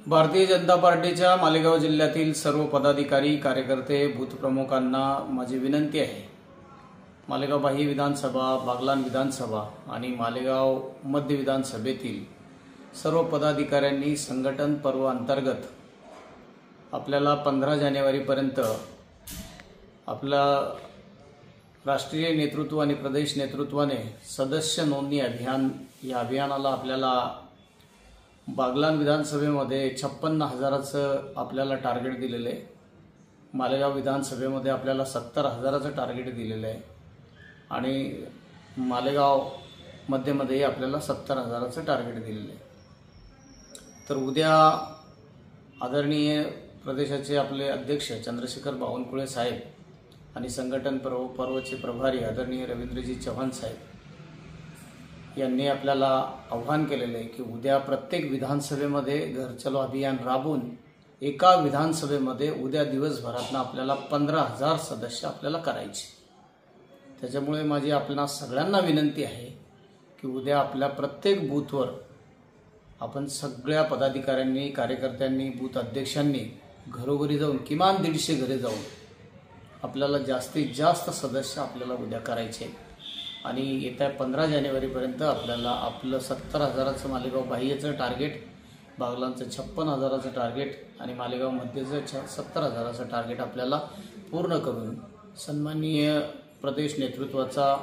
भारतीय जनता पार्टीच्या मालेगाव जिल्ह्यातील सर्व पदाधिकारी कार्यकर्ते बूथ प्रमुखांना माझी विनंती आहे। मालेगाव बाह्य विधानसभा, बागलाण विधानसभा आणि मालेगाव मध्य विधानसभेतील सर्व पदाधिकाऱ्यांनी संघटन पर्व अंतर्गत आपल्याला 15 जानेवारीपर्यंत आपला राष्ट्रीय नेतृत्व आणि प्रदेश नेतृत्वाने सदस्य नोंदणी अभियान या अभियानाला आपल्याला बागलाण विधानसभेमध्ये 56,000चं आपल्याला टार्गेट दिलेलं आहे। मालेगाव विधानसभेमध्ये आपल्याला 70,000चं टार्गेट दिलेलं आहे आणि मालेगाव मध्यमध्ये आपल्याला 70,000चं टार्गेट दिलेलं आहे। तर उद्या आदरणीय प्रदेशाचे आपले अध्यक्ष चंद्रशेखर बावनकुळे साहेब आणि संघटन पर्वचे प्रभारी आदरणीय रवींद्रजी चव्हाण साहेब यांनी आपल्याला आव्हान केलेले आहे की उद्या प्रत्येक विधानसभेमध्ये घर चलो अभियान राबवून एका विधानसभेमध्ये उद्या दिवसभरातनं आपल्याला 15,000 सदस्य आपल्याला करायचे। त्याच्यामुळे माझी आपल्या सगळ्यांना विनंती आहे की उद्या आपल्या प्रत्येक बूथवर आपण सगळ्या पदाधिकाऱ्यांनी, कार्यकर्त्यांनी, बूथ अध्यक्षांनी घरोघरी जाऊन किमान 150 घरे जाऊन आपल्याला जास्तीत जास्त सदस्य आपल्याला उद्या करायचे आणि येत्या 15 जानेवारीपर्यंत आपल्याला आपलं 70,000चं मालेगाव बाह्यचं टार्गेट, बागलाणचं 56,000चं टार्गेट आणि मालेगाव मध्यचं 70,000चं टार्गेट आपल्याला पूर्ण करून सन्माननीय प्रदेश नेतृत्वाचा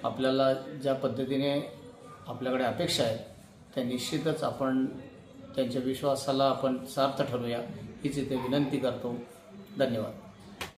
आपल्याला ज्या पद्धतीने आपल्याकडे अपेक्षा आहेत त्या निश्चितच आपण त्यांच्या विश्वासाला आपण सार्थ ठरूया हीच इथे विनंती करतो। धन्यवाद।